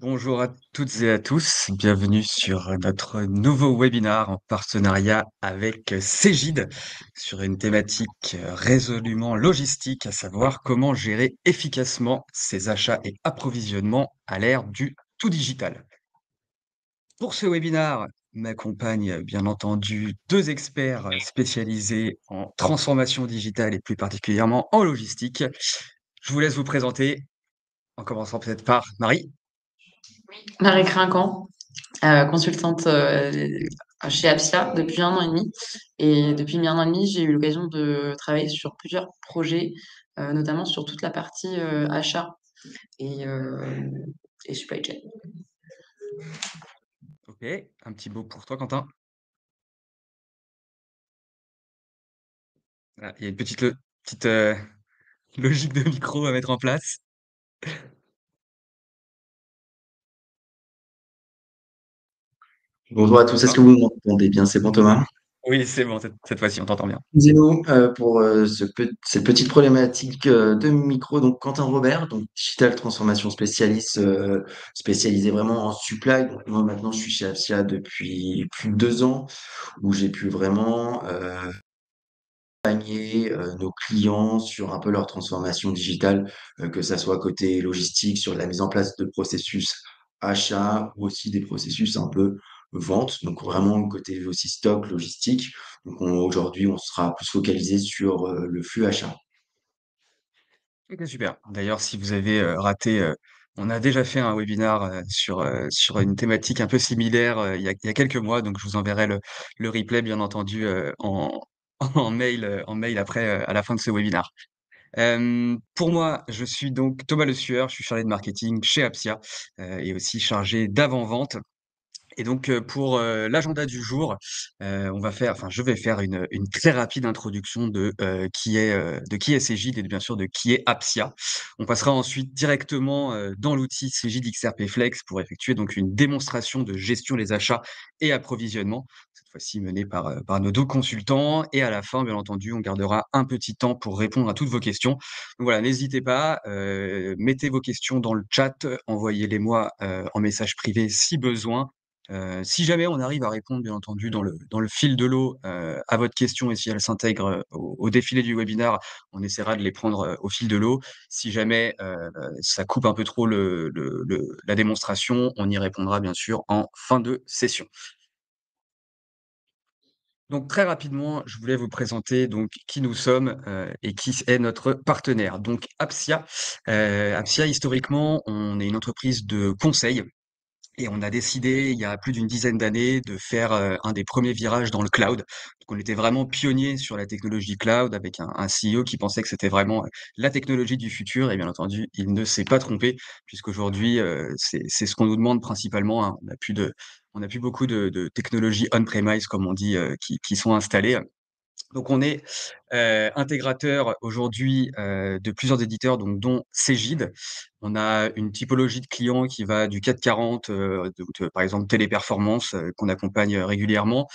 Bonjour à toutes et à tous, bienvenue sur notre nouveau webinar en partenariat avec Cégide sur une thématique résolument logistique, à savoir comment gérer efficacement ses achats et approvisionnements à l'ère du tout digital. Pour ce webinar, m'accompagnent bien entendu deux experts spécialisés en transformation digitale et plus particulièrement en logistique. Je vous laisse vous présenter, en commençant peut-être par Marie. Marie Crinquant, consultante chez Apsia depuis 1 an et demi. Et depuis 1 an et demi, j'ai eu l'occasion de travailler sur plusieurs projets, notamment sur toute la partie achat et, euh, et supply chain. Ok, un petit mot pour toi, Quentin. Ah, il y a une petite logique de micro à mettre en place. Bonjour à tous, est-ce Quentin? que vous m'entendez bien? C'est bon, Thomas? Oui, c'est bon, cette fois-ci, on t'entend bien. Dis-nous pour cette petite problématique de micro. Donc, Quentin Robert, donc digital transformation spécialiste, spécialisé vraiment en supply. Donc, moi, maintenant, je suis chez Apsia depuis plus de 2 ans, où j'ai pu vraiment accompagner nos clients sur un peu leur transformation digitale, que ça soit côté logistique, sur la mise en place de processus achat ou aussi des processus un peu vente. Donc vraiment côté aussi stock, logistique. Donc aujourd'hui, on sera plus focalisé sur le flux achat. Ok, super. D'ailleurs, si vous avez raté, on a déjà fait un webinar sur une thématique un peu similaire il y a quelques mois, donc je vous enverrai le replay, bien entendu, en mail après, à la fin de ce webinar. Pour moi, je suis donc Thomas Le Sueur, je suis chargé de marketing chez Apsia et aussi chargé d'avant-vente. Et donc, pour, l'agenda du jour, je vais faire une très rapide introduction de qui est Cegid et bien sûr de qui est Apsia. On passera ensuite directement, dans l'outil Cegid XRP Flex pour effectuer donc une démonstration de gestion des achats et approvisionnement, cette fois-ci menée par nos 2 consultants et à la fin, bien entendu, on gardera un petit temps pour répondre à toutes vos questions. Donc voilà, n'hésitez pas, mettez vos questions dans le chat, envoyez-les-moi, en message privé si besoin. Si jamais on arrive à répondre, bien entendu, dans le fil de l'eau, à votre question et si elle s'intègre, au défilé du webinaire, on essaiera de les prendre, au fil de l'eau. Si jamais, ça coupe un peu trop la démonstration, on y répondra bien sûr en fin de session. Donc très rapidement, je voulais vous présenter donc qui nous sommes, et qui est notre partenaire. Donc Apsia historiquement, on est une entreprise de conseil. Et on a décidé, il y a plus d'une dizaine d'années, de faire, un des premiers virages dans le cloud. Donc on était vraiment pionniers sur la technologie cloud avec un CEO qui pensait que c'était vraiment, la technologie du futur et bien entendu, il ne s'est pas trompé puisqu'aujourd'hui, c'est ce qu'on nous demande principalement, hein. On a plus beaucoup de technologies on-premise comme on dit, qui sont installées. Donc on est, intégrateur aujourd'hui, de plusieurs éditeurs donc dont Cegid. On a une typologie de clients qui va du CAC 40, donc par exemple Téléperformance, qu'on accompagne, régulièrement,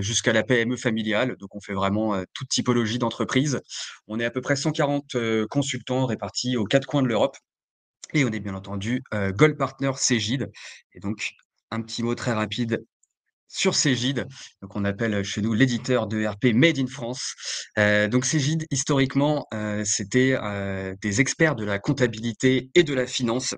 jusqu'à la PME familiale. Donc on fait vraiment, toute typologie d'entreprise. On est à peu près 140, consultants répartis aux 4 coins de l'Europe et on est bien entendu, Gold Partner Cegid et donc un petit mot très rapide sur Cegid, donc on appelle chez nous l'éditeur de RP Made in France. Donc Cegid, historiquement, c'était, des experts de la comptabilité et de la finance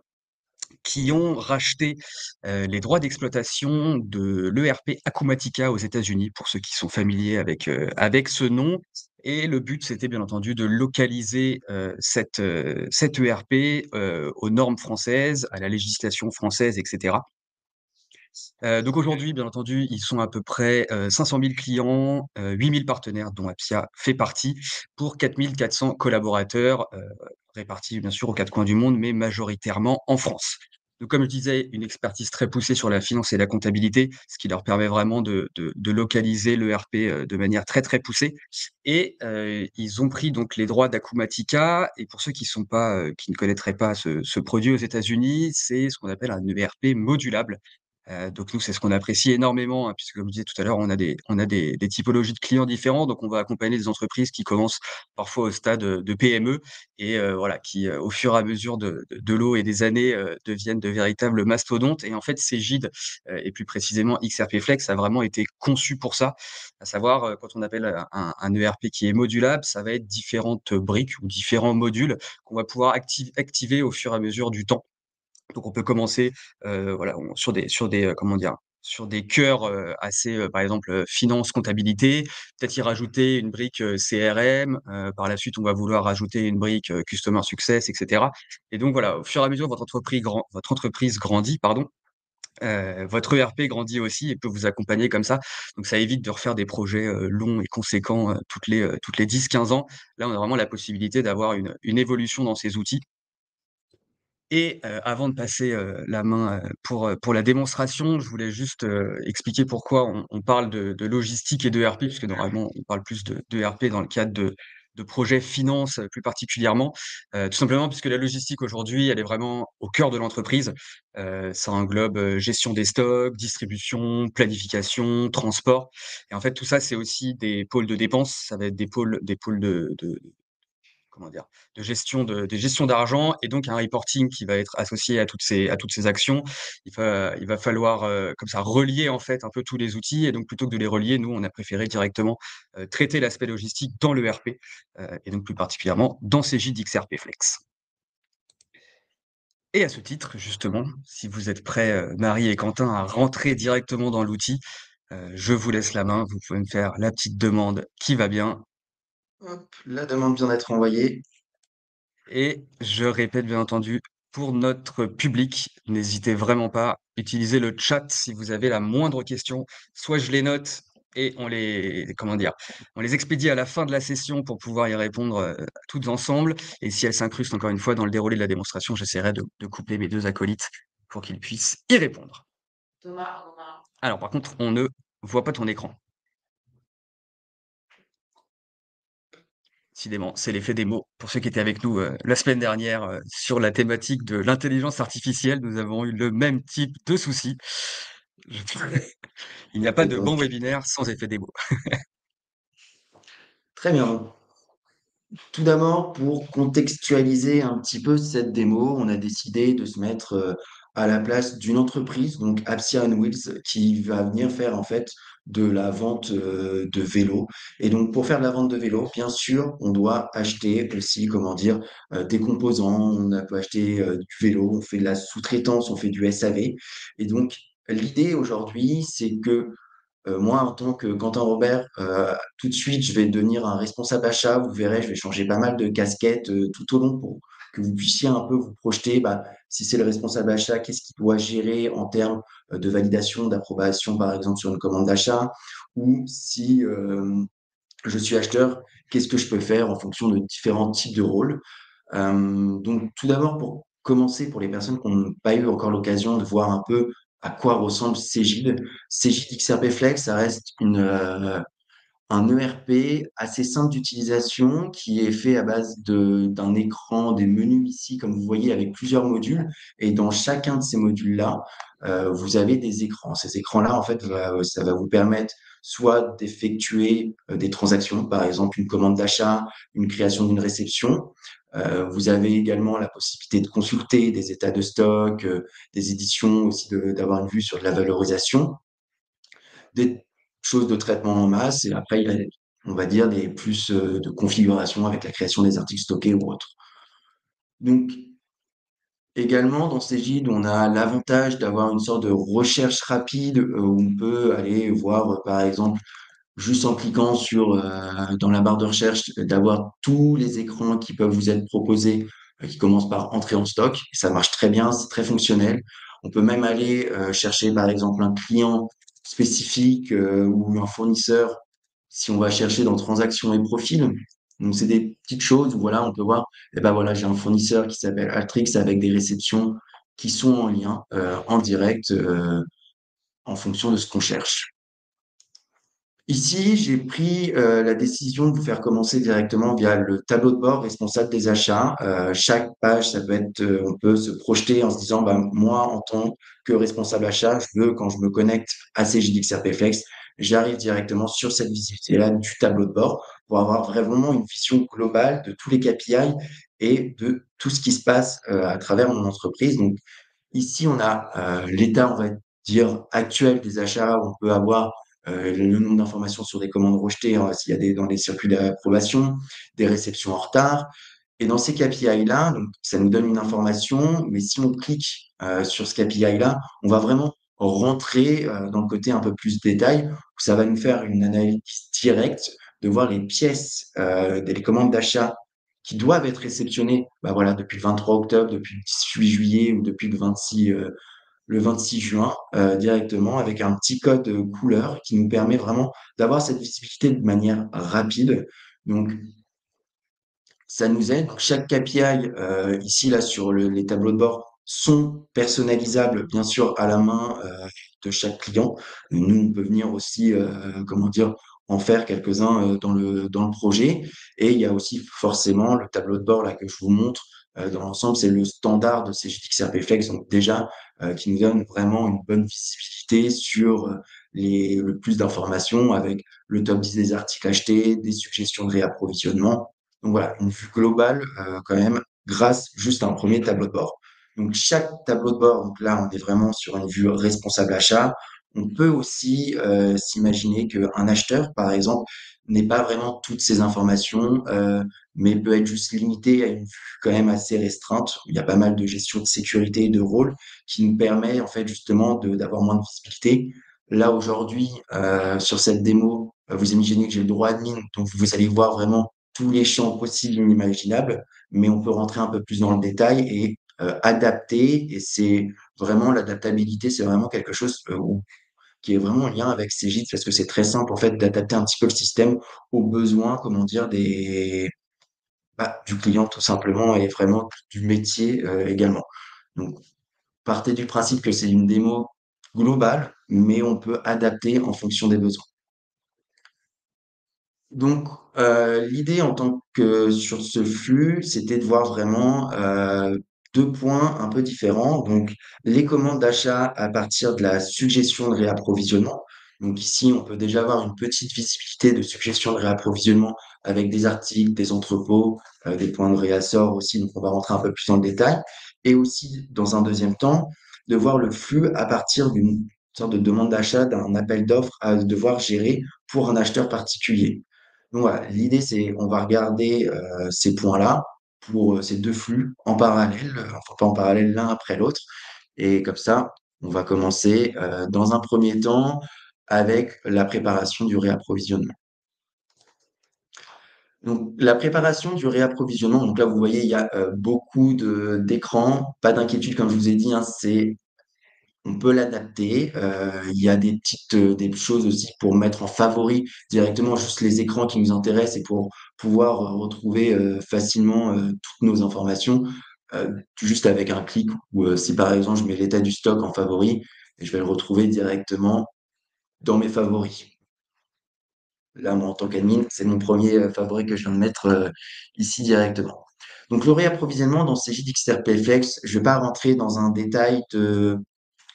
qui ont racheté, les droits d'exploitation de l'ERP Acumatica aux États-Unis, pour ceux qui sont familiers avec ce nom et le but, c'était bien entendu de localiser, cet ERP, aux normes françaises, à la législation française et cetera. Donc aujourd'hui, bien entendu, ils sont à peu près, 500 000 clients, 8 000 partenaires dont Apsia fait partie, pour 4 400 collaborateurs, répartis bien sûr aux 4 coins du monde, mais majoritairement en France. Donc comme je disais, une expertise très poussée sur la finance et la comptabilité, ce qui leur permet vraiment de localiser l'ERP, de manière très, très poussée et ils ont pris donc les droits d'Acumatica et pour ceux qui ne connaîtraient pas ce produit aux États-Unis, c'est ce qu'on appelle un ERP modulable Donc nous, c'est ce qu'on apprécie énormément, hein, puisque comme je disais tout à l'heure, on a des typologies de clients différents. Donc on va accompagner des entreprises qui commencent parfois au stade, de PME et voilà, qui, au fur et à mesure de l'eau et des années, deviennent de véritables mastodontes et en fait, Cegid, et plus précisément XRP Flex a vraiment été conçu pour ça. À savoir, quand on appelle, un ERP qui est modulable, ça va être différentes briques ou différents modules qu'on va pouvoir activer au fur et à mesure du temps. Donc on peut commencer, voilà, comment dire? Sur des cœurs, assez, par exemple, finance, comptabilité, peut-être y rajouter une brique, CRM, par la suite, on va vouloir rajouter une brique, customer success et cetera et donc voilà, au fur et à mesure, votre entreprise grandit, pardon, votre ERP grandit aussi et peut vous accompagner comme ça. Donc ça évite de refaire des projets, longs et conséquents, toutes les 10-15 ans. Là, on a vraiment la possibilité d'avoir une évolution dans ces outils et avant de passer, la main, pour la démonstration, je voulais juste, expliquer pourquoi on parle de logistique et d'ERP, puisque normalement on parle plus de d'ERP dans le cadre de projets finance, plus particulièrement. Tout simplement puisque la logistique aujourd'hui, elle est vraiment au cœur de l'entreprise. Ça englobe, gestion des stocks, distribution, planification, transport et en fait tout ça, c'est aussi des pôles de dépenses. Ça va être des pôles de comment dire? De gestion d'argent et donc un reporting qui va être associé à toutes ces actions. Il va falloir, comme ça relier en fait un peu tous les outils et donc plutôt que de les relier, nous on a préféré directement, traiter l'aspect logistique dans l'ERP, et donc plus particulièrement dans Cegid XRP Flex. Et à ce titre, justement, si vous êtes prêts, Marie et Quentin, à rentrer directement dans l'outil, je vous laisse la main. Vous pouvez me faire la petite demande qui va bien. Hop, la demande vient d'être envoyée. Et je répète bien entendu, pour notre public, n'hésitez vraiment pas, utilisez le chat si vous avez la moindre question. Soit je les note et on les expédie à la fin de la session pour pouvoir y répondre, toutes ensemble. Et si elles s'incrustent encore une fois dans le déroulé de la démonstration, j'essaierai de coupler mes 2 acolytes pour qu'ils puissent y répondre. Thomas, on en a Alors par contre, on ne voit pas ton écran. Décidément, c'est l'effet des mots. Pour ceux qui étaient avec nous, la semaine dernière, sur la thématique de l'intelligence artificielle, nous avons eu le même type de souci. Je Il n'y a pas Et de bon donc, webinaire sans effet des mots. très bien. Tout d'abord, pour contextualiser un petit peu cette démo, on a décidé de se mettre à la place d'une entreprise, donc Apsia and Wheels, qui va venir faire en fait de la vente de vélos. Et donc, pour faire de la vente de vélos, bien sûr, on doit acheter aussi, comment dire, des composants. Peut acheter du vélo, on fait de la sous-traitance, on fait du SAV. Et donc, l'idée aujourd'hui, c'est que moi, en tant que Quentin Robert, tout de suite, je vais devenir un responsable achat. Vous verrez, je vais changer pas mal de casquettes tout au long pour que vous puissiez un peu vous projeter. Bah, si c'est le responsable achat, qu'est-ce qu'il doit gérer en termes de validation, d'approbation, par exemple, sur une commande d'achat? Ou si je suis acheteur, qu'est-ce que je peux faire en fonction de différents types de rôles? Donc, tout d'abord, pour commencer, pour les personnes qui n'ont pas eu encore l'occasion de voir un peu à quoi ressemble Cegid, Cegid XRP Flex, ça reste un ERP assez simple d'utilisation qui est fait à base d'un écran, des menus ici, comme vous voyez, avec plusieurs modules. Et dans chacun de ces modules-là, vous avez des écrans. Ces écrans-là, en fait, ça va vous permettre soit d'effectuer des transactions, par exemple une commande d'achat, une création d'une réception. Vous avez également la possibilité de consulter des états de stock, des éditions, aussi d'avoir une vue sur de la valorisation, des choses de traitement en masse, et après, il y a, on va dire, des plus de configuration avec la création des articles stockés ou autres. Donc, également, dans Cegid, on a l'avantage d'avoir une sorte de recherche rapide où on peut aller voir, par exemple, juste en cliquant dans la barre de recherche, d'avoir tous les écrans qui peuvent vous être proposés, qui commencent par entrer en stock. Ça marche très bien, c'est très fonctionnel. On peut même aller chercher, par exemple, un client spécifique ou un fournisseur si on va chercher dans transactions et profils. Donc, c'est des petites choses où voilà, on peut voir, eh ben voilà, j'ai un fournisseur qui s'appelle Altrix avec des réceptions qui sont en lien, en direct, en fonction de ce qu'on cherche. Ici, j'ai pris la décision de vous faire commencer directement via le tableau de bord responsable des achats. Chaque page, ça peut être, on peut se projeter en se disant, bah, moi, en tant que responsable achat, je veux, quand je me connecte à CGDX RPFlex, j'arrive directement sur cette visibilité-là du tableau de bord pour avoir vraiment une vision globale de tous les KPI et de tout ce qui se passe à travers mon entreprise. Donc, ici, on a l'état, on va dire, actuel des achats. On peut avoir le nombre d'informations sur des commandes rejetées, hein, s'il y a dans les circuits d'approbation, des réceptions en retard. Et dans ces KPI-là, donc, ça nous donne une information, mais si on clique sur ce KPI-là, on va vraiment rentrer dans le côté un peu plus détail, où ça va nous faire une analyse directe de voir les pièces des commandes d'achat qui doivent être réceptionnées, bah voilà, depuis le 23 octobre, depuis le 18 juillet ou depuis le 26 juin directement avec un petit code couleur qui nous permet vraiment d'avoir cette visibilité de manière rapide. Donc, ça nous aide. Donc, chaque KPI ici, là, sur les tableaux de bord sont personnalisables, bien sûr, à la main de chaque client. Nous, on peut venir aussi, comment dire, en faire quelques-uns dans le projet. Et il y a aussi forcément le tableau de bord là que je vous montre. Dans l'ensemble, c'est le standard de CGTX RPFlex, donc déjà qui nous donne vraiment une bonne visibilité sur le plus d'informations avec le top 10 des articles achetés, des suggestions de réapprovisionnement. Donc voilà, une vue globale quand même grâce juste à un premier tableau de bord. Donc chaque tableau de bord, donc là on est vraiment sur une vue responsable achat. On peut aussi s'imaginer qu'un acheteur, par exemple, n'ait pas vraiment toutes ces informations, mais peut être juste limité à une vue quand même assez restreinte. Il y a pas mal de gestion de sécurité et de rôle qui nous permet en fait justement d'avoir moins de visibilité. Là aujourd'hui, sur cette démo, vous imaginez que j'ai le droit admin, donc vous allez voir vraiment tous les champs possibles et inimaginables, mais on peut rentrer un peu plus dans le détail et adapter. Et c'est vraiment l'adaptabilité, c'est vraiment quelque chose qui est vraiment en lien avec Cegid parce que c'est très simple en fait d'adapter un petit peu le système aux besoins, comment dire, du client tout simplement et vraiment du métier également. Donc, partez du principe que c'est une démo globale, mais on peut adapter en fonction des besoins. Donc, l'idée en tant que sur ce flux, c'était de voir vraiment deux points un peu différents. Donc, les commandes d'achat à partir de la suggestion de réapprovisionnement. Donc ici, on peut déjà avoir une petite visibilité de suggestion de réapprovisionnement avec des articles, des entrepôts, des points de réassort aussi. Donc, on va rentrer un peu plus dans le détail. Et aussi, dans un deuxième temps, de voir le flux à partir d'une sorte de demande d'achat, d'un appel d'offres à devoir gérer pour un acheteur particulier. Donc voilà, l'idée c'est on va regarder ces points-là pour ces deux flux en parallèle, enfin pas en parallèle l'un après l'autre. Et comme ça, on va commencer dans un premier temps avec la préparation du réapprovisionnement. Donc la préparation du réapprovisionnement, donc là vous voyez il y a beaucoup d'écrans, pas d'inquiétude comme je vous ai dit, hein, c'est on peut l'adapter. Il y a des petites des choses aussi pour mettre en favori directement juste les écrans qui nous intéressent et pour pouvoir retrouver facilement toutes nos informations juste avec un clic ou si par exemple je mets l'état du stock en favori, je vais le retrouver directement dans mes favoris. Là, moi, en tant qu'admin, c'est mon premier favori que je viens de mettre ici directement. Donc, le réapprovisionnement dans CJDXRPFX, je ne vais pas rentrer dans un détail de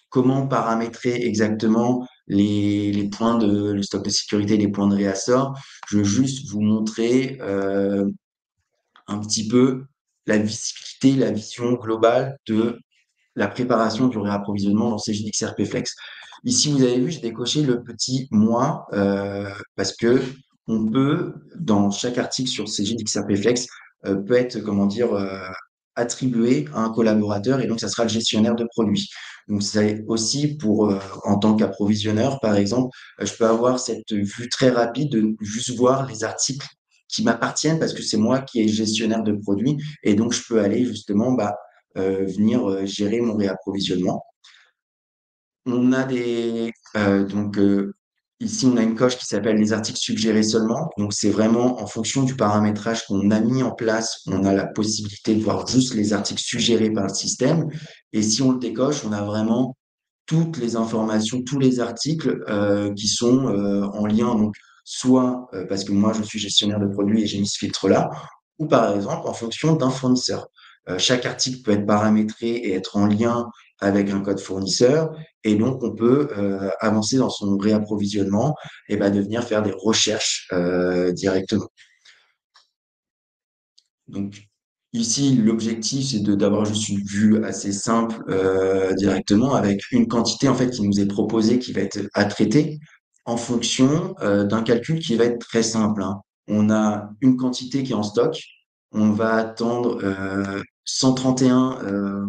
comment paramétrer exactement les points le stock de sécurité, les points de réassort. Je veux juste vous montrer un petit peu la visibilité, la vision globale de la préparation du réapprovisionnement dans CGDX RPFlex. Ici, vous avez vu, j'ai décoché le petit moi parce que on peut, dans chaque article sur CGDX RPFlex, peut être, comment dire, attribué à un collaborateur et donc ça sera le gestionnaire de produits. Donc c'est aussi pour, en tant qu'approvisionneur, par exemple, je peux avoir cette vue très rapide de juste voir les articles qui m'appartiennent parce que c'est moi qui est gestionnaire de produits et donc je peux aller justement venir gérer mon réapprovisionnement. On a ici on a une coche qui s'appelle les articles suggérés seulement. Donc c'est vraiment en fonction du paramétrage qu'on a mis en place, on a la possibilité de voir juste les articles suggérés par le système. Et si on le décoche, on a vraiment toutes les informations, tous les articles qui sont en lien, donc soit parce que moi je suis gestionnaire de produits et j'ai mis ce filtre-là, ou par exemple en fonction d'un fournisseur. Chaque article peut être paramétré et être en lien avec un code fournisseur, et donc on peut avancer dans son réapprovisionnement et ben, de venir faire des recherches directement. Donc ici, l'objectif, c'est d'avoir juste une vue assez simple directement avec une quantité en fait qui nous est proposée, qui va être à traiter en fonction d'un calcul qui va être très simple, hein. On a une quantité qui est en stock, on va attendre 131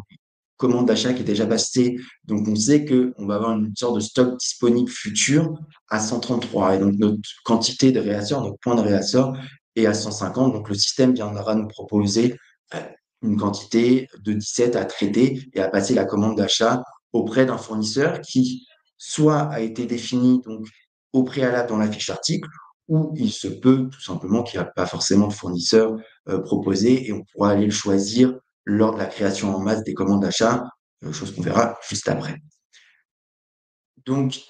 commandes d'achat qui est déjà passée, donc on sait que on va avoir une sorte de stock disponible futur à 133 et donc notre quantité de réassort, notre point de réassort est à 150. Donc le système viendra nous proposer euh, une quantité de 17 à traiter et à passer la commande d'achat auprès d'un fournisseur qui soit a été défini donc au préalable dans la fiche article, ou il se peut tout simplement qu'il n'y a pas forcément de fournisseur proposé et on pourra aller le choisir lors de la création en masse des commandes d'achat, chose qu'on verra juste après. Donc,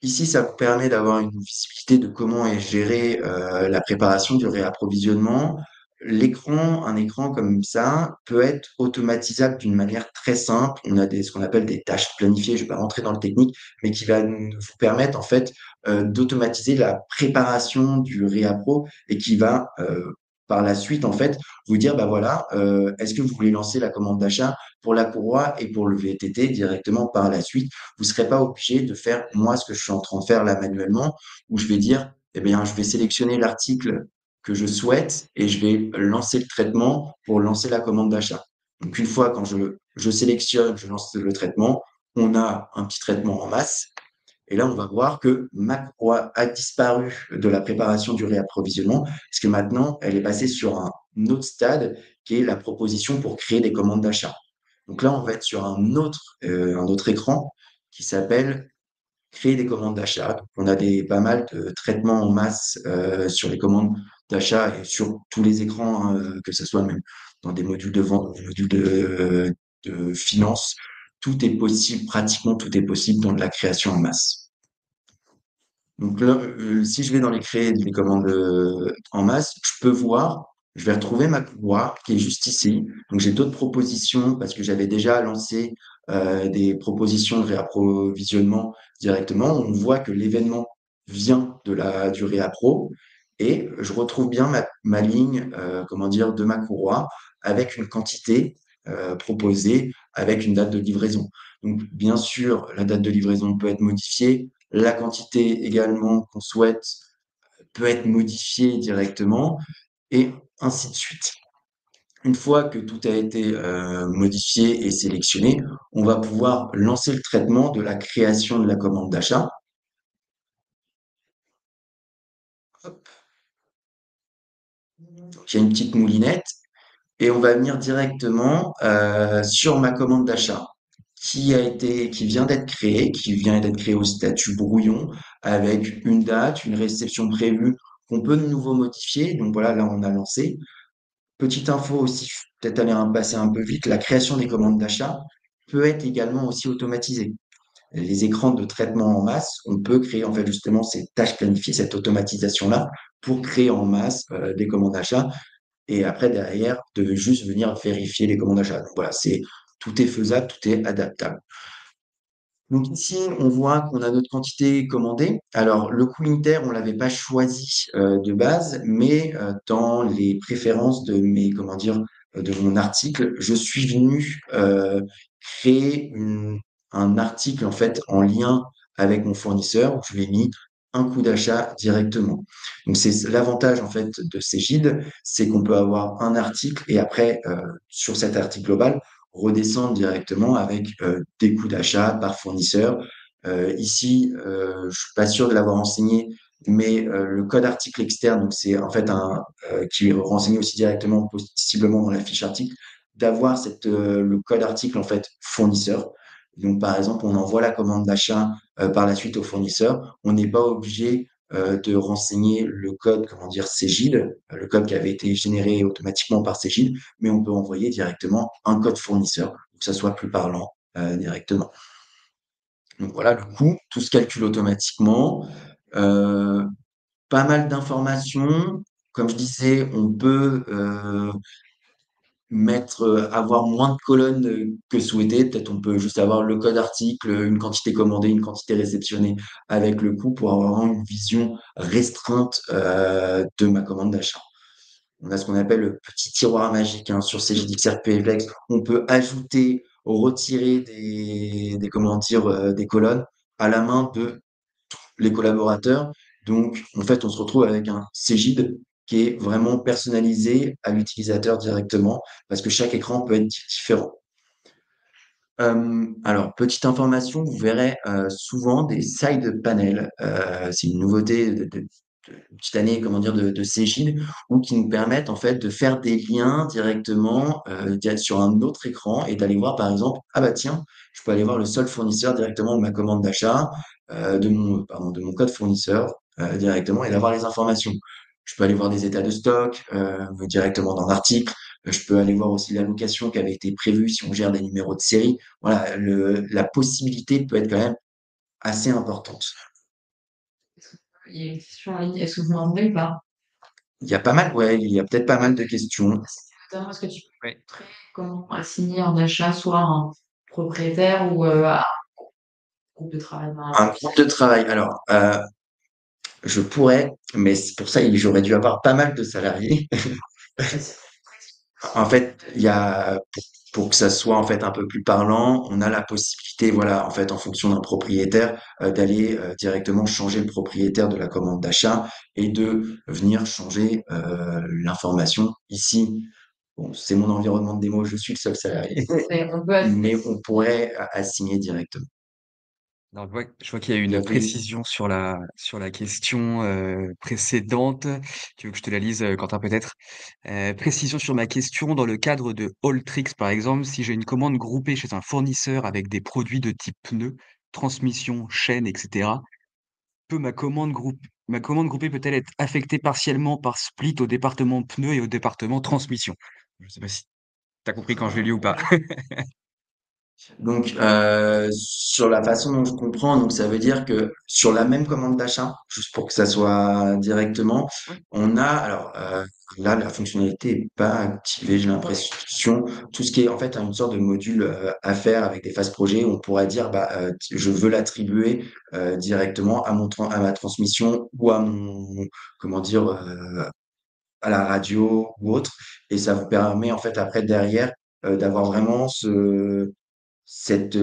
ici, ça vous permet d'avoir une visibilité de comment est gérée la préparation du réapprovisionnement. L'écran, un écran comme ça, peut être automatisable d'une manière très simple. On a ce qu'on appelle des tâches planifiées. Je ne vais pas rentrer dans le technique, mais qui va vous permettre en fait d'automatiser la préparation du réappro et qui va par la suite en fait vous dire bah voilà, est-ce que vous voulez lancer la commande d'achat pour la courroie et pour le VTT directement par la suite. Vous ne serez pas obligé de faire moi ce que je suis en train de faire là manuellement, où je vais dire, eh bien, je vais sélectionner l'article que je souhaite et je vais lancer le traitement pour lancer la commande d'achat. Donc, une fois quand je sélectionne, je lance le traitement, on a un petit traitement en masse. Et là, on va voir que ma courroie a disparu de la préparation du réapprovisionnement, parce que maintenant, elle est passée sur un autre stade qui est la proposition pour créer des commandes d'achat. Donc là, on va être sur un autre écran qui s'appelle créer des commandes d'achat. Donc, on a pas mal de traitements en masse sur les commandes d'achat et sur tous les écrans, hein, que ce soit même dans des modules de vente, des modules de finance. Tout est possible, pratiquement tout est possible dans de la création en masse. Donc là, si je vais dans les commandes en masse, je peux voir, je vais retrouver ma courroie qui est juste ici. Donc j'ai d'autres propositions parce que j'avais déjà lancé des propositions de réapprovisionnement directement. On voit que l'événement vient du réappro et je retrouve bien ma ligne, comment dire, de ma courroie avec une quantité proposée avec une date de livraison. Donc bien sûr, la date de livraison peut être modifiée. La quantité également qu'on souhaite peut être modifiée directement et ainsi de suite. Une fois que tout a été modifié et sélectionné, on va pouvoir lancer le traitement de la création de la commande d'achat. Donc, il y a une petite moulinette et on va venir directement sur ma commande d'achat qui vient d'être créée, qui vient d'être créée au statut brouillon avec une date, une réception prévue qu'on peut de nouveau modifier. Donc voilà, là on a lancé. Petite info aussi, peut-être aller passer un peu vite, la création des commandes d'achat peut être également aussi automatisée. Les écrans de traitement en masse, on peut créer en fait justement ces tâches planifiées, cette automatisation-là pour créer en masse des commandes d'achat et après derrière de juste venir vérifier les commandes d'achat. Donc voilà, tout est faisable, tout est adaptable. Donc ici, on voit qu'on a notre quantité commandée. Alors le coût unitaire, on l'avait pas choisi de base, mais dans les préférences de comment dire, de mon article, je suis venu créer un article en fait en lien avec mon fournisseur où je lui ai mis un coût d'achat directement. Donc c'est l'avantage en fait de Cegid, c'est qu'on peut avoir un article et après sur cet article global redescendre directement avec des coûts d'achat par fournisseur. Ici, je suis pas sûr de l'avoir enseigné, mais le code article externe, donc c'est en fait qui est renseigné aussi directement, possiblement dans la fiche article, d'avoir le code article en fait fournisseur. Donc par exemple, on envoie la commande d'achat par la suite au fournisseur. On n'est pas obligé de renseigner le code, comment dire, Cegid, le code qui avait été généré automatiquement par Cegid, mais on peut envoyer directement un code fournisseur pour que ça soit plus parlant directement. Donc voilà, le coût, tout se calcule automatiquement. Euh, Pas mal d'informations. Comme je disais, on peut avoir moins de colonnes que souhaité. Peut-être on peut juste avoir le code article, une quantité commandée, une quantité réceptionnée avec le coût pour avoir vraiment une vision restreinte de ma commande d'achat. On a ce qu'on appelle le petit tiroir magique hein, sur CGDXRP Flex. On peut ajouter, retirer comment dire, des colonnes à la main de les collaborateurs. Donc, en fait, on se retrouve avec un Cegid qui est vraiment personnalisé à l'utilisateur directement parce que chaque écran peut être différent. Alors, petite information, vous verrez souvent des side panels. C'est une nouveauté de petite année, comment dire, de Cegid, ou qui nous permettent en fait de faire des liens directement sur un autre écran et d'aller voir par exemple, ah bah tiens, je peux aller voir le solde fournisseur directement de ma commande d'achat, de mon code fournisseur directement et d'avoir les informations. Je peux aller voir des états de stock directement dans l'article. Je peux aller voir aussi l'allocation qui avait été prévue si on gère des numéros de série. Voilà, la possibilité peut être quand même assez importante. Il y a une question en ligne. Est-ce que vous m'entendez ou pas? Il y a pas mal, ouais, il y a peut-être pas mal de questions. Notamment, est-ce que tu peux Ouais. montrer comment assigner un achat soit à un propriétaire ou à un groupe de travail par Un exemple? groupe de travail. Alors, je pourrais, mais c'est pour ça, j'aurais dû avoir pas mal de salariés. En fait, il y a, pour que ça soit en fait un peu plus parlant, on a la possibilité, voilà, en fait, en fonction d'un propriétaire, d'aller directement changer le propriétaire de la commande d'achat et de venir changer l'information ici. Bon, c'est mon environnement de démo, je suis le seul salarié, On peut assigner. mais on pourrait assigner directement. Alors, je vois qu'il y a Il y une avait précision sur la question précédente. Tu veux que je te la lise, Quentin, peut-être? Précision sur ma question, dans le cadre de Alltrix, par exemple, si j'ai une commande groupée chez un fournisseur avec des produits de type pneus, transmission, chaîne, etc., peut ma commande groupée peut-elle être affectée partiellement par split au département pneus et au département transmission? Je sais pas si tu as compris quand je l'ai lu ou pas. Donc, sur la façon dont je comprends, donc ça veut dire que sur la même commande d'achat, juste pour que ça soit directement, Ouais. on a, alors là, la fonctionnalité est pas activée, j'ai l'impression. Tout ce qui est en fait une sorte de module à faire avec des phases projets, on pourrait dire, bah, je veux l'attribuer directement à ma transmission ou à mon, comment dire, à la radio ou autre. Et ça vous permet en fait après derrière d'avoir vraiment cette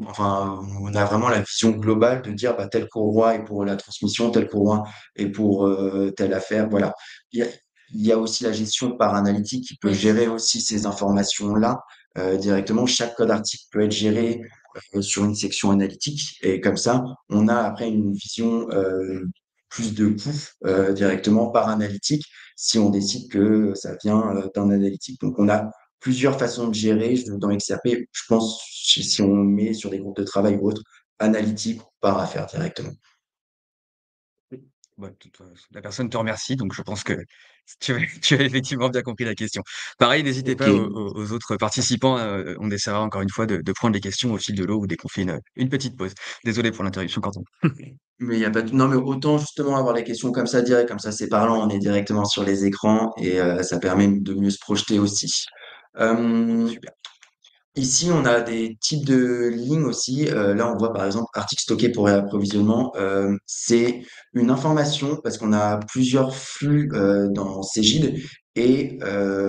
enfin, on a vraiment la vision globale de dire bah, tel courroie est pour la transmission, tel courroie est pour telle affaire. Voilà. Il y a, il y a aussi la gestion par analytique qui peut Oui. gérer aussi ces informations-là directement. Chaque code article peut être géré sur une section analytique et comme ça, on a après une vision plus de coût directement par analytique si on décide que ça vient d'un analytique. Donc, on a plusieurs façons de gérer dans XRP. Je pense, si on met sur des groupes de travail ou autre, analytique ou par affaire directement. Oui. Bah, la personne te remercie, donc je pense que tu as effectivement bien compris la question. Pareil, n'hésitez Ok, pas aux autres participants, on essaiera encore une fois de prendre les questions au fil de l'eau ou dès qu'on fait une petite pause. Désolé pour l'interruption, Quentin. mais il y a pas de... Non, mais autant justement avoir les questions comme ça direct, comme ça c'est parlant, on est directement sur les écrans et ça permet de mieux se projeter aussi. Euh, Super. Ici, on a des types de lignes aussi. Là, on voit par exemple article stocké pour réapprovisionnement. C'est une information parce qu'on a plusieurs flux dans Cegid et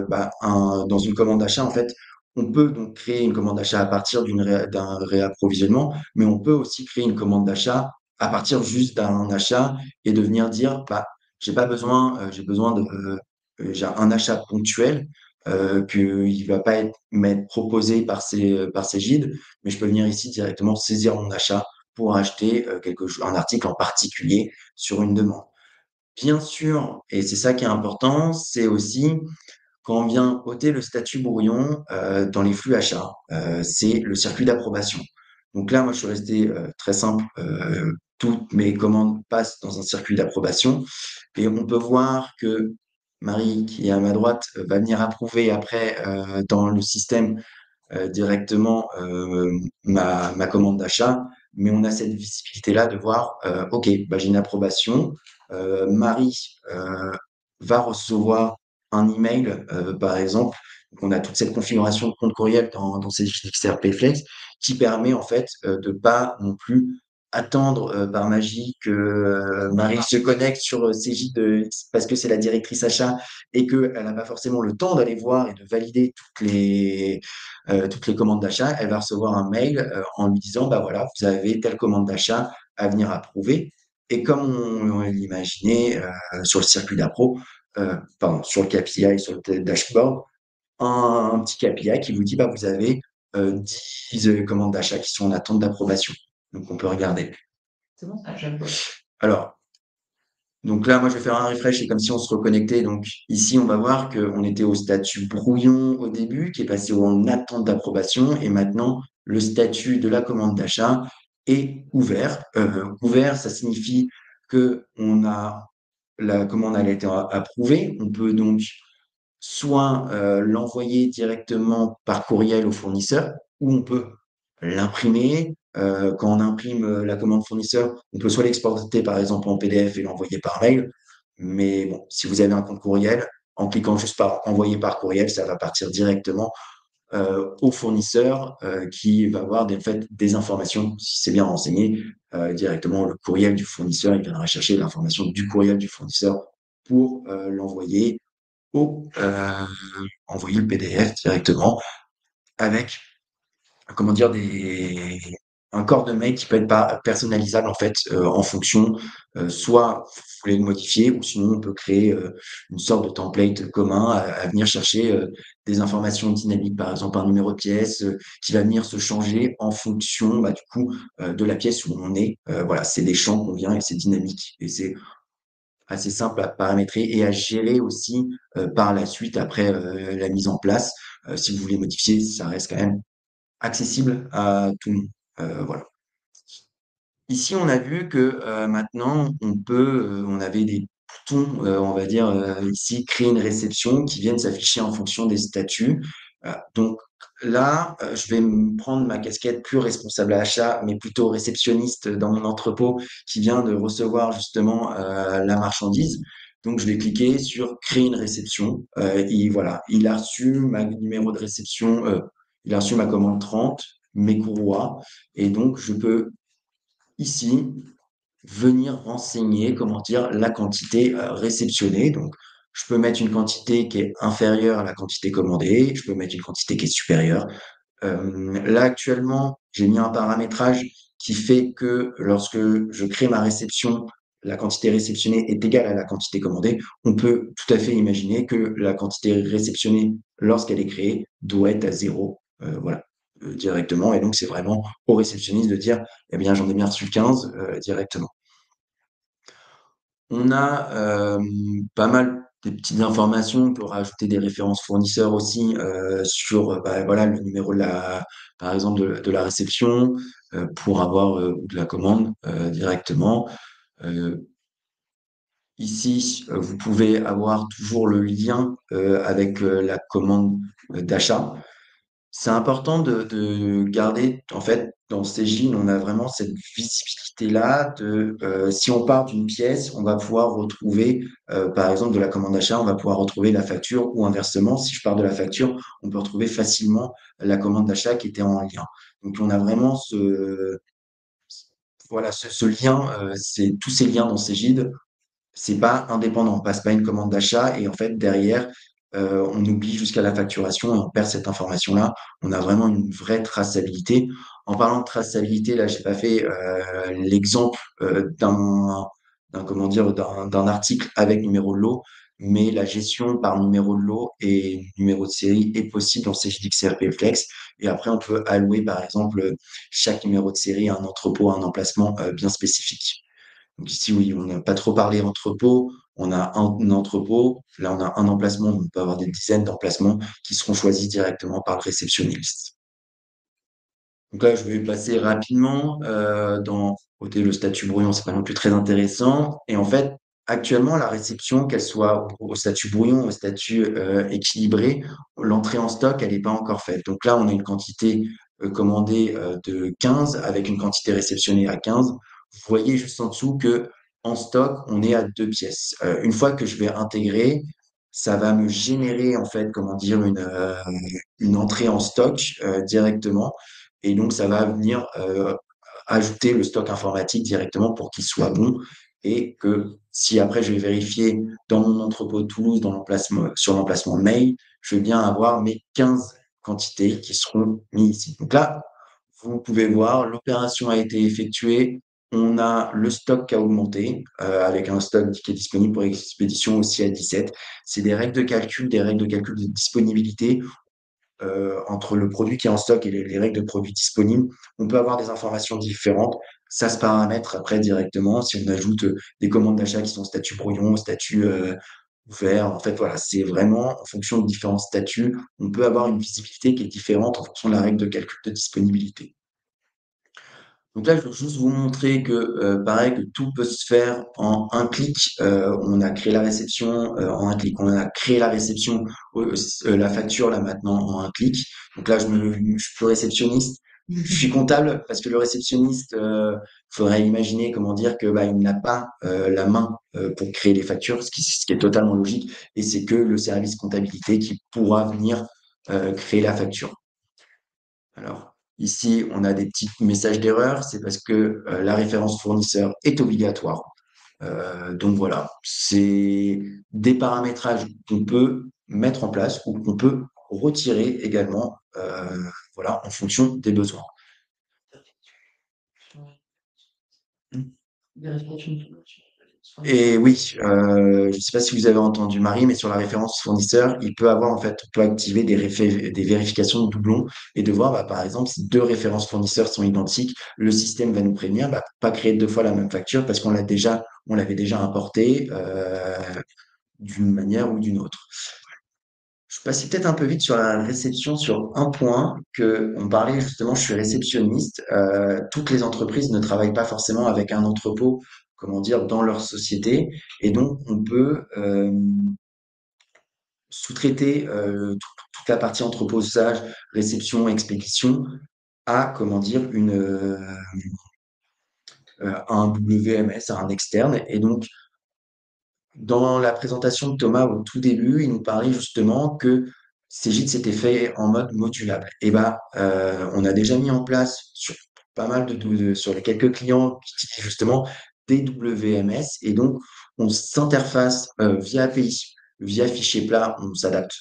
bah, dans une commande d'achat, en fait, on peut donc créer une commande d'achat à partir d'un réapprovisionnement, mais on peut aussi créer une commande d'achat à partir juste d'un achat et de venir dire, bah, j'ai besoin j'ai un achat ponctuel qu'il va pas m'être proposé par ces guides, mais je peux venir ici directement saisir mon achat pour acheter un article en particulier sur une demande. Bien sûr, et c'est ça qui est important, c'est aussi quand on vient ôter le statut brouillon dans les flux achats, c'est le circuit d'approbation. Donc là, moi, je suis resté très simple. Toutes mes commandes passent dans un circuit d'approbation et on peut voir que Marie, qui est à ma droite, va venir approuver après dans le système directement ma commande d'achat, mais on a cette visibilité-là de voir, OK, bah, j'ai une approbation. Marie va recevoir un email, par exemple. Donc, on a toute cette configuration de compte courriel dans ces XRP Flex qui permet en fait de pas non plus attendre par magie que Marie se connecte sur Cégide parce que c'est la directrice achat et qu'elle n'a pas forcément le temps d'aller voir et de valider toutes les commandes d'achat. Elle va recevoir un mail en lui disant, bah voilà, vous avez telle commande d'achat à venir approuver. Et comme on l'imaginait sur le circuit d'appro, pardon, sur le KPI, sur le dashboard, un petit KPI qui vous dit, bah, vous avez 10 commandes d'achat qui sont en attente d'approbation. Donc, on peut regarder. C'est bon, j'aime pas. Alors, donc là, moi, je vais faire un refresh, c'est comme si on se reconnectait. Donc ici, on va voir qu'on était au statut brouillon au début, qui est passé en attente d'approbation, et maintenant, le statut de la commande d'achat est ouvert. Ouvert, ça signifie que la commande elle a été approuvée. On peut donc soit l'envoyer directement par courriel au fournisseur, ou on peut l'imprimer. Quand on imprime la commande fournisseur, on peut soit l'exporter par exemple en PDF et l'envoyer par mail. Mais bon, si vous avez un compte courriel, en cliquant juste par envoyer par courriel, ça va partir directement au fournisseur qui va avoir des informations, si c'est bien renseigné, directement le courriel du fournisseur. Il viendra chercher l'information du courriel du fournisseur pour l'envoyer ou envoyer le PDF directement avec, comment dire, un corps de mail qui peut être personnalisable en fait en fonction, soit vous voulez le modifier ou sinon on peut créer une sorte de template commun à venir chercher des informations dynamiques, par exemple un numéro de pièce qui va venir se changer en fonction bah, du coup de la pièce où on est. Voilà, c'est des champs qu'on vient et c'est dynamique et c'est assez simple à paramétrer et à gérer aussi par la suite après la mise en place. Si vous voulez modifier, ça reste quand même accessible à tout le monde. Voilà. Ici, on a vu que maintenant, on avait des boutons, on va dire ici, créer une réception qui viennent s'afficher en fonction des statuts. Donc là, je vais me prendre ma casquette plus responsable à achat, mais plutôt réceptionniste dans mon entrepôt qui vient de recevoir justement la marchandise. Donc, je vais cliquer sur créer une réception. Et voilà, il a reçu ma numéro de réception, il a reçu ma commande 30, mes courroies, et donc je peux ici venir renseigner, comment dire, la quantité réceptionnée. Donc, je peux mettre une quantité qui est inférieure à la quantité commandée, je peux mettre une quantité qui est supérieure. Là, actuellement, j'ai mis un paramétrage qui fait que lorsque je crée ma réception, la quantité réceptionnée est égale à la quantité commandée. On peut tout à fait imaginer que la quantité réceptionnée, lorsqu'elle est créée, doit être à zéro. Voilà, directement. Et donc, c'est vraiment au réceptionniste de dire, eh bien, j'en ai bien reçu 15 directement. On a pas mal des petites informations. On peut rajouter des références fournisseurs aussi sur bah, voilà, le numéro par exemple de la réception pour avoir ou de la commande directement. Euh, Ici, vous pouvez avoir toujours le lien avec la commande d'achat. C'est important de garder, en fait, dans Cégine, on a vraiment cette visibilité-là si on part d'une pièce, on va pouvoir retrouver, par exemple, de la commande d'achat, on va pouvoir retrouver la facture ou inversement, si je pars de la facture, on peut retrouver facilement la commande d'achat qui était en lien. Donc, on a vraiment voilà, ce lien, tous ces liens dans Cégide c'est pas indépendant, on passe pas une commande d'achat et en fait derrière on oublie jusqu'à la facturation et on perd cette information-là. On a vraiment une vraie traçabilité. En parlant de traçabilité, là j'ai pas fait l'exemple d'un comment dire d'un article avec numéro de lot, mais la gestion par numéro de lot et numéro de série est possible dans CJXRP Flex. Et après on peut allouer par exemple chaque numéro de série à un entrepôt, à un emplacement bien spécifique. Donc ici, oui, on n'a pas trop parlé entrepôt. On a un entrepôt. Là, on a un emplacement. On peut avoir des dizaines d'emplacements qui seront choisis directement par le réceptionniste. Donc là, je vais passer rapidement côté le statut brouillon, c'est pas non plus très intéressant. Et en fait, Actuellement, la réception, qu'elle soit au statut brouillon, au statut équilibré, l'entrée en stock, elle n'est pas encore faite. Donc là, on a une quantité commandée de 15 avec une quantité réceptionnée à 15. Vous voyez juste en dessous que en stock, on est à 2 pièces. Une fois que je vais intégrer, ça va me générer en fait, comment dire, une entrée en stock directement. Et donc, ça va venir ajouter le stock informatique directement pour qu'il soit bon et que si après je vais vérifier dans mon entrepôt de Toulouse, sur l'emplacement mail, je vais bien avoir mes 15 quantités qui seront mises ici. Donc là, vous pouvez voir, l'opération a été effectuée. On a le stock qui a augmenté avec un stock qui est disponible pour expédition aussi à 17. C'est des règles de calcul de disponibilité entre le produit qui est en stock et les règles de produits disponibles. On peut avoir des informations différentes. Ça se paramètre après directement si on ajoute des commandes d'achat qui sont statut brouillon, statut ouvert. En fait, voilà, c'est vraiment en fonction de différents statuts. On peut avoir une visibilité qui est différente en fonction de la règle de calcul de disponibilité. Donc là, je veux juste vous montrer que, pareil, que tout peut se faire en un clic. On a créé la réception en un clic. On a créé la réception, la facture là maintenant en un clic. Donc là, je suis plus réceptionniste. Je suis comptable parce que le réceptionniste, faudrait imaginer comment dire que bah, il n'a pas la main pour créer les factures, ce qui est totalement logique. Et c'est que le service comptabilité qui pourra venir créer la facture. Alors, ici, on a des petits messages d'erreur. C'est parce que la référence fournisseur est obligatoire. Donc voilà, c'est des paramétrages qu'on peut mettre en place ou qu'on peut retirer également, voilà, en fonction des besoins. Et oui, je ne sais pas si vous avez entendu Marie, mais sur la référence fournisseur, il peut avoir en fait, on peut activer des vérifications de doublons et de voir, bah, par exemple, si deux références fournisseurs sont identiques, le système va nous prévenir, bah, pas créer deux fois la même facture parce on l'avait déjà importé d'une manière ou d'une autre. Je passais peut-être un peu vite sur la réception sur un point que on parlait justement, je suis réceptionniste. Toutes les entreprises ne travaillent pas forcément avec un entrepôt, comment dire, dans leur société, et donc on peut sous-traiter toute la partie entreposage, réception, expédition à comment dire un WMS, à un externe, et donc dans la présentation de Thomas au tout début, il nous parlait justement que ces gîtes s'étaient faits en mode modulable. Et ben, on a déjà mis en place sur pas mal sur les quelques clients qui utilisent justement des WMS, et donc on s'interface via API, via fichier plat, on s'adapte.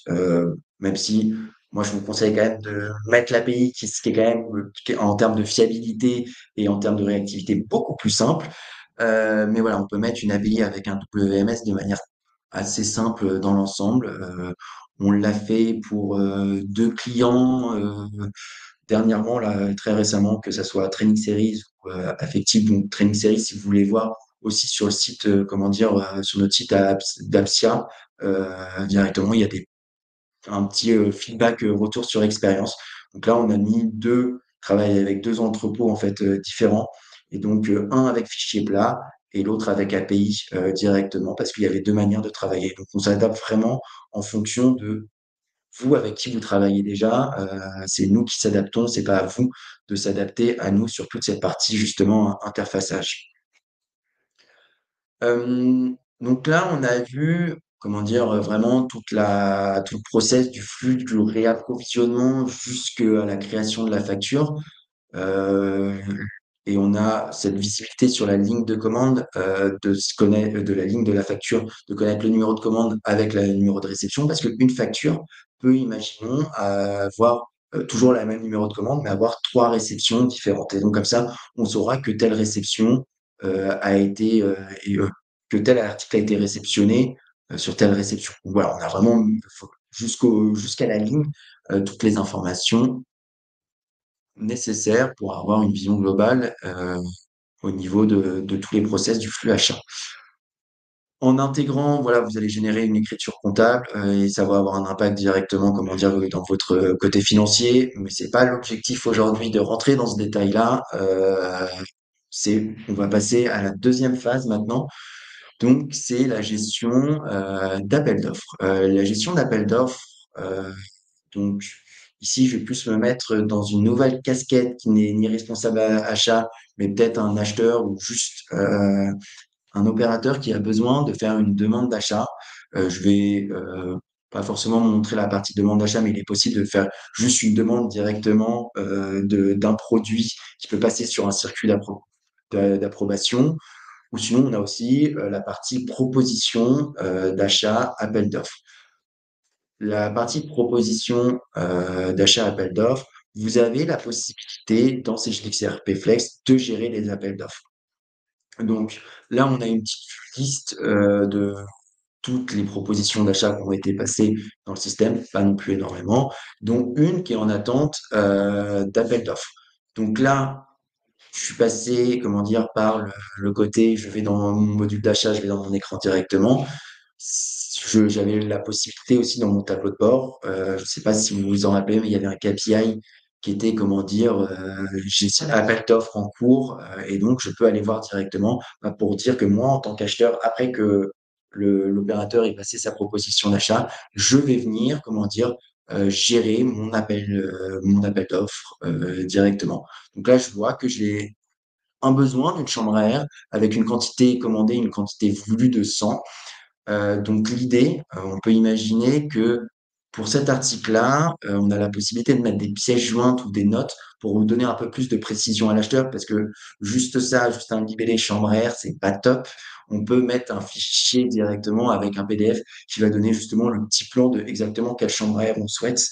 Même si moi je vous conseille quand même de mettre l'API qui est quand même en termes de fiabilité et en termes de réactivité beaucoup plus simple. Mais voilà, on peut mettre une API avec un WMS de manière assez simple dans l'ensemble. On l'a fait pour deux clients dernièrement, là, très récemment, que ça soit Training Series ou Affective. Donc Training Series, si vous voulez voir aussi sur le site, comment dire, sur notre site d'Apsia, directement, il y a un petit feedback, retour sur expérience. Donc là, on a mis travailler avec deux entrepôts en fait différents, et donc un avec fichier plat et l'autre avec API directement, parce qu'il y avait deux manières de travailler. Donc on s'adapte vraiment en fonction de vous avec qui vous travaillez déjà. C'est nous qui s'adaptons, c'est pas à vous de s'adapter à nous sur toute cette partie justement interfaçage. Donc là, on a vu, comment dire, vraiment tout le process du flux, du réapprovisionnement jusqu'à la création de la facture. Euh, et on a cette visibilité sur la ligne de commande, de se connaître, de la ligne de la facture, de connaître le numéro de commande avec le numéro de réception, parce qu'une facture peut, imaginons, avoir toujours la même numéro de commande, mais avoir trois réceptions différentes. Et donc comme ça, on saura que telle réception a été que tel article a été réceptionné sur telle réception. Voilà, on a vraiment jusqu'à la ligne toutes les informations nécessaires pour avoir une vision globale au niveau de tous les process du flux achat. En intégrant, voilà, vous allez générer une écriture comptable et ça va avoir un impact directement, comment dire, dans votre côté financier, mais c'est pas l'objectif aujourd'hui de rentrer dans ce détail-là. On va passer à la deuxième phase maintenant. Donc, c'est la gestion d'appel d'offres. La gestion d'appel d'offres, euh, donc ici, je vais plus me mettre dans une nouvelle casquette qui n'est ni responsable achat, mais peut-être un acheteur ou juste un opérateur qui a besoin de faire une demande d'achat. Je vais pas forcément montrer la partie demande d'achat, mais il est possible de faire juste une demande directement d'un produit qui peut passer sur un circuit d'approbation. Ou sinon, on a aussi la partie proposition d'achat, appel d'offres. La partie proposition d'achat, appel d'offres, vous avez la possibilité dans CGXRP Flex de gérer les appels d'offres. Donc là, on a une petite liste de toutes les propositions d'achat qui ont été passées dans le système, pas non plus énormément, dont une qui est en attente d'appel d'offres. Donc là, je suis passé, comment dire, par le côté, je vais dans mon module d'achat, je vais dans mon écran directement. J'avais la possibilité aussi dans mon tableau de bord, je ne sais pas si vous vous en rappelez, mais il y avait un KPI qui était, comment dire, j'ai un appel d'offres en cours, et donc je peux aller voir directement pour dire que moi, en tant qu'acheteur, après que l'opérateur ait passé sa proposition d'achat, je vais venir, comment dire, gérer mon appel d'offres directement. Donc là, je vois que j'ai un besoin d'une chambre à air avec une quantité commandée, une quantité voulue de 100. Donc l'idée, on peut imaginer que pour cet article-là, on a la possibilité de mettre des pièces jointes ou des notes pour donner un peu plus de précision à l'acheteur, parce que juste ça, juste un libellé chambre à air, c'est pas top. On peut mettre un fichier directement avec un PDF qui va donner justement le petit plan de exactement quelle chambre à air on souhaite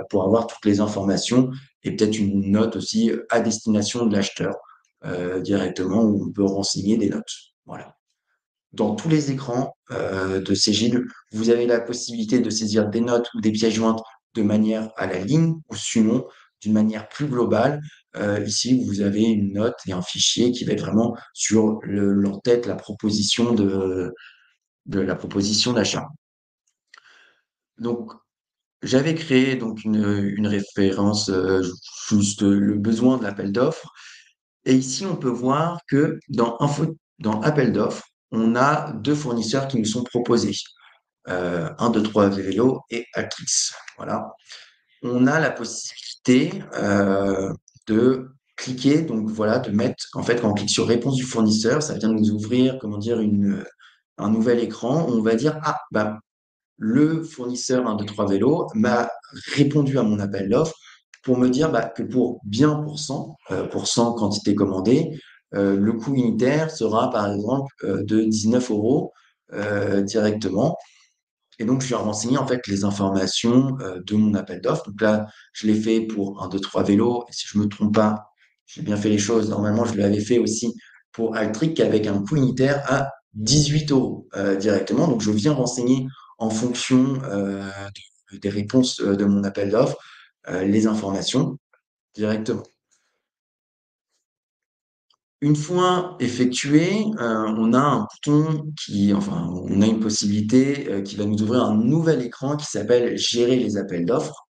pour avoir toutes les informations et peut-être une note aussi à destination de l'acheteur directement où on peut renseigner des notes. Voilà. Dans tous les écrans de Cegid, vous avez la possibilité de saisir des notes ou des pièces jointes de manière à la ligne ou sinon d'une manière plus globale. Ici, vous avez une note et un fichier qui va être vraiment sur l'entête, la proposition de la proposition d'achat. Donc, j'avais créé donc une référence juste le besoin de l'appel d'offres. Et ici, on peut voir que dans appel d'offres, on a deux fournisseurs qui nous sont proposés. 1, 2, 3 vélo et Altrix. Voilà. On a la possibilité de cliquer, donc voilà, de mettre, en fait, quand on clique sur réponse du fournisseur, ça vient de nous ouvrir, comment dire, un nouvel écran. On va dire, ah, bah, le fournisseur 1, 2, 3 vélo m'a répondu à mon appel d'offres pour me dire bah, que pour bien pour 100 quantités commandées, le coût unitaire sera par exemple de 19 euros directement. Et donc, je lui ai renseigné en fait les informations de mon appel d'offres. Donc là, je l'ai fait pour un 2 3 vélos. Et si je me trompe pas, j'ai bien fait les choses. Normalement, je l'avais fait aussi pour Altric avec un coût unitaire à 18 euros directement. Donc, je viens renseigner en fonction des réponses de mon appel d'offres les informations directement. Une fois effectué, on a un bouton enfin, on a une possibilité qui va nous ouvrir un nouvel écran qui s'appelle Gérer les appels d'offres.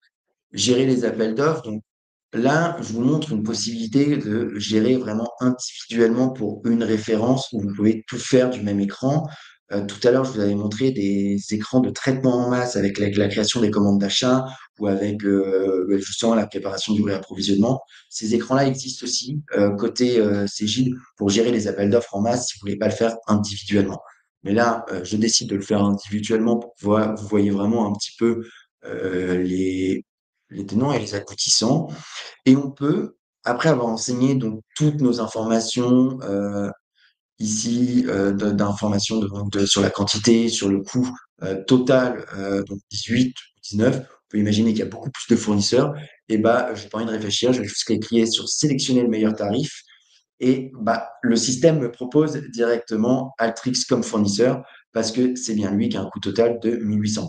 Gérer les appels d'offres, donc là, je vous montre une possibilité de gérer vraiment individuellement pour une référence où vous pouvez tout faire du même écran. Tout à l'heure, je vous avais montré des écrans de traitement en masse avec la création des commandes d'achat ou avec justement la préparation du réapprovisionnement. Ces écrans-là existent aussi côté Cegid pour gérer les appels d'offres en masse si vous voulez pas le faire individuellement. Mais là, je décide de le faire individuellement pour que vous voyez vraiment un petit peu les tenants et les aboutissants. Et on peut, après avoir enseigné donc toutes nos informations ici, d'informations sur la quantité, sur le coût total, donc 18 ou 19, on peut imaginer qu'il y a beaucoup plus de fournisseurs. Et bah, je n'ai pas envie de réfléchir, je vais juste cliquer sur sélectionner le meilleur tarif. Et bah, le système me propose directement Altrix comme fournisseur parce que c'est bien lui qui a un coût total de 1800.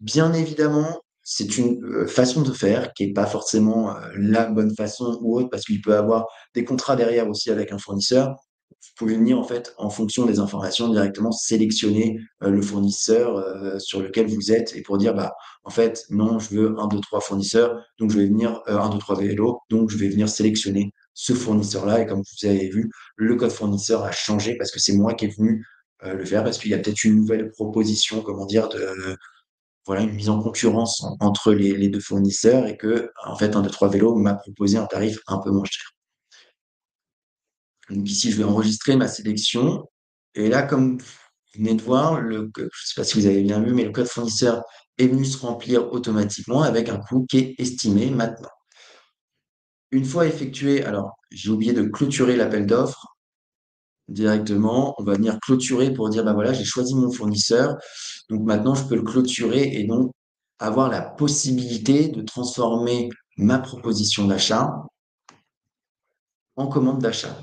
Bien évidemment, c'est une façon de faire qui n'est pas forcément la bonne façon ou autre parce qu'il peut avoir des contrats derrière aussi avec un fournisseur. Vous pouvez venir en fait en fonction des informations directement sélectionner le fournisseur sur lequel vous êtes et pour dire bah en fait non je veux un 2 3 fournisseurs donc je vais venir 1 2 3 vélos donc je vais venir sélectionner ce fournisseur-là et comme vous avez vu le code fournisseur a changé parce que c'est moi qui est venu le faire parce qu'il y a peut-être une nouvelle proposition, comment dire, voilà, une mise en concurrence entre les deux fournisseurs et que, en fait, un de trois vélos m'a proposé un tarif un peu moins cher. Donc ici, je vais enregistrer ma sélection. Et là, comme vous venez de voir, je ne sais pas si vous avez bien vu, mais le code fournisseur est venu se remplir automatiquement avec un coût qui est estimé maintenant. Une fois effectué, alors j'ai oublié de clôturer l'appel d'offres directement. On va venir clôturer pour dire, bah voilà, j'ai choisi mon fournisseur. Donc maintenant, je peux le clôturer et donc avoir la possibilité de transformer ma proposition d'achat en commande d'achat.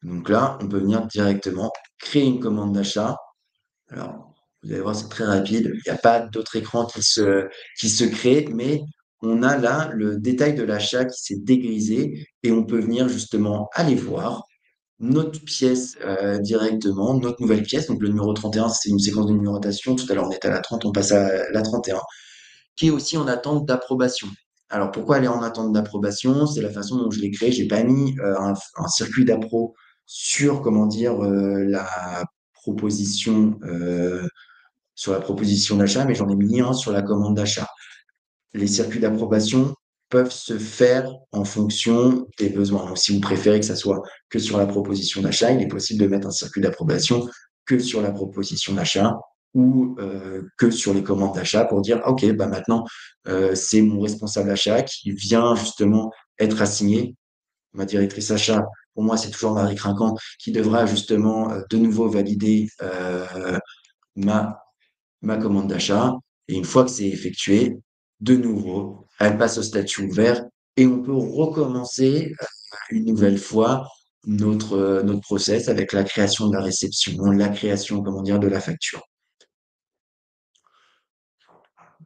Donc là, on peut venir directement créer une commande d'achat. Alors, vous allez voir, c'est très rapide. Il n'y a pas d'autre écran qui se crée, mais on a là le détail de l'achat qui s'est dégrisé et on peut venir justement aller voir notre pièce directement, notre nouvelle pièce. Donc le numéro 31, c'est une séquence de numérotation. Tout à l'heure, on était à la 30, on passe à la 31, qui est aussi en attente d'approbation. Alors pourquoi elle est en attente d'approbation? C'est la façon dont je l'ai créée. J'ai pas mis un circuit d'appro sur, comment dire, proposition, sur la proposition d'achat, mais j'en ai mis un sur la commande d'achat. Les circuits d'approbation peuvent se faire en fonction des besoins. Donc, si vous préférez que ça soit que sur la proposition d'achat, il est possible de mettre un circuit d'approbation que sur la proposition d'achat ou que sur les commandes d'achat pour dire, ah, OK, bah maintenant, c'est mon responsable achat qui vient justement être assigné, ma directrice achat. Pour moi, c'est toujours Marie Crinquant qui devra justement de nouveau valider ma ma commande d'achat. Et une fois que c'est effectué, de nouveau, elle passe au statut ouvert et on peut recommencer une nouvelle fois notre process avec la création de la réception, la création, comment dire, de la facture.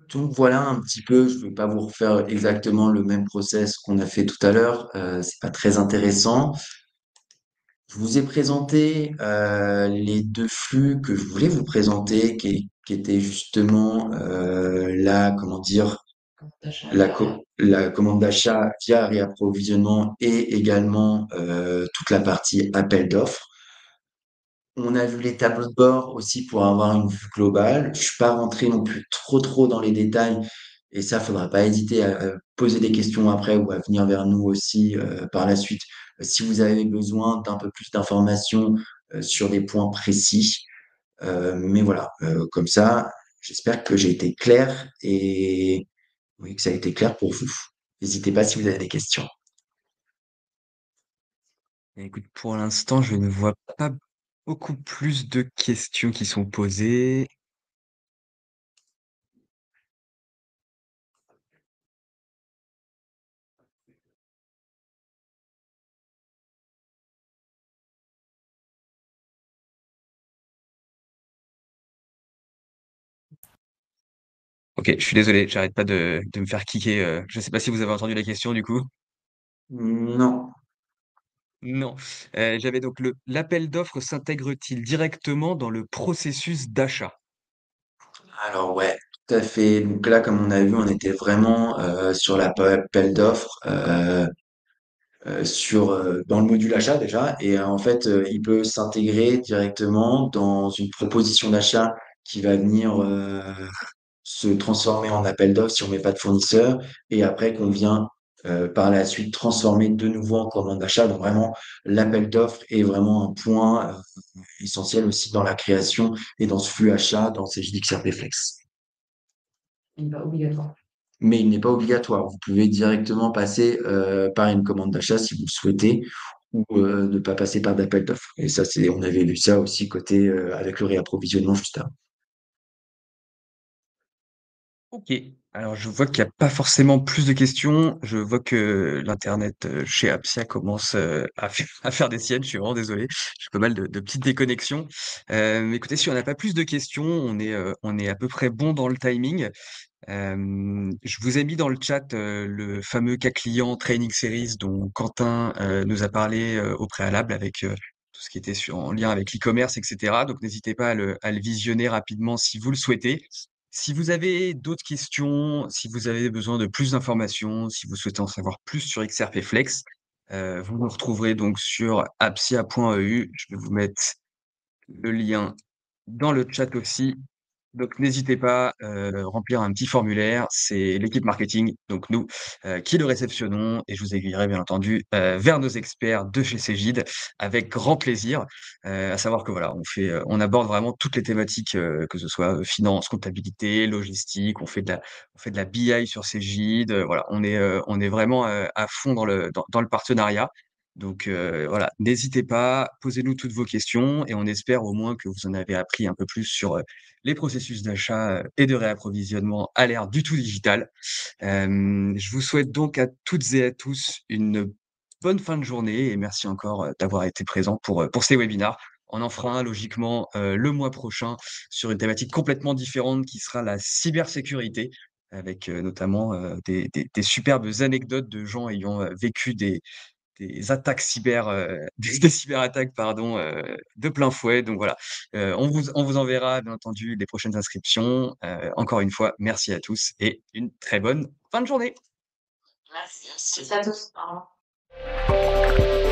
Donc voilà un petit peu, je ne vais pas vous refaire exactement le même process qu'on a fait tout à l'heure, c'est pas très intéressant. Je vous ai présenté les deux flux que je voulais vous présenter, qui étaient justement comment dire, la commande d'achat via réapprovisionnement et également toute la partie appel d'offres. On a vu les tableaux de bord aussi pour avoir une vue globale. Je suis pas rentré non plus trop dans les détails et ça, faudra pas hésiter à poser des questions après ou à venir vers nous aussi par la suite si vous avez besoin d'un peu plus d'informations sur des points précis. Mais voilà, comme ça, j'espère que j'ai été clair et oui, que ça a été clair pour vous. N'hésitez pas si vous avez des questions. Écoute, pour l'instant, je ne vois pas beaucoup plus de questions qui sont posées. Ok, je suis désolé, j'arrête pas de me faire kicker. Je sais pas si vous avez entendu la question du coup. Non. Non. J'avais donc l'appel d'offres s'intègre-t-il directement dans le processus d'achat? Alors ouais, tout à fait. Donc là, comme on a vu, on était vraiment sur l'appel d'offres, dans le module achat déjà. Et en fait, il peut s'intégrer directement dans une proposition d'achat qui va venir se transformer en appel d'offres si on met pas de fournisseur. Et après, qu'on vient par la suite transformer de nouveau en commande d'achat. Donc vraiment, l'appel d'offres est vraiment un point essentiel aussi dans la création et dans ce flux achat dans ces JDXRP Flex. Il n'est pas obligatoire. Mais il n'est pas obligatoire. Vous pouvez directement passer par une commande d'achat si vous le souhaitez ou ne pas passer par d'appel d'offres. Et ça, on avait vu ça aussi côté avec le réapprovisionnement juste avant. Ok. Alors, je vois qu'il n'y a pas forcément plus de questions. Je vois que l'Internet chez Apsia commence à faire des siennes. Je suis vraiment désolé. J'ai pas mal de petites déconnexions. Mais écoutez, si on n'a pas plus de questions, on est à peu près bon dans le timing. Je vous ai mis dans le chat le fameux cas client Training Series dont Quentin nous a parlé au préalable avec tout ce qui était en lien avec l'e-commerce, etc. Donc n'hésitez pas à le visionner rapidement si vous le souhaitez. Si vous avez d'autres questions, si vous avez besoin de plus d'informations, si vous souhaitez en savoir plus sur XRP Flex, vous me retrouverez donc sur apsia.eu. Je vais vous mettre le lien dans le chat aussi. Donc n'hésitez pas, remplir un petit formulaire, c'est l'équipe marketing, donc nous, qui le réceptionnons et je vous aiguillerai bien entendu, vers nos experts de chez Cegid avec grand plaisir. À savoir que voilà, on aborde vraiment toutes les thématiques, que ce soit, finance, comptabilité, logistique, on fait de la BI sur Cegid, voilà, on est vraiment, à fond dans le partenariat. Donc voilà, n'hésitez pas, posez-nous toutes vos questions et on espère au moins que vous en avez appris un peu plus sur, les processus d'achat, et de réapprovisionnement à l'ère du tout digital. Je vous souhaite donc à toutes et à tous une bonne fin de journée et merci encore, d'avoir été présents pour ces webinars. On en fera un logiquement, le mois prochain sur une thématique complètement différente qui sera la cybersécurité avec, notamment, des superbes anecdotes de gens ayant, vécu des attaques cyber, des cyberattaques pardon, de plein fouet. Donc voilà, on vous enverra bien entendu les prochaines inscriptions. Encore une fois, merci à tous et une très bonne fin de journée. Merci à tous. Au revoir.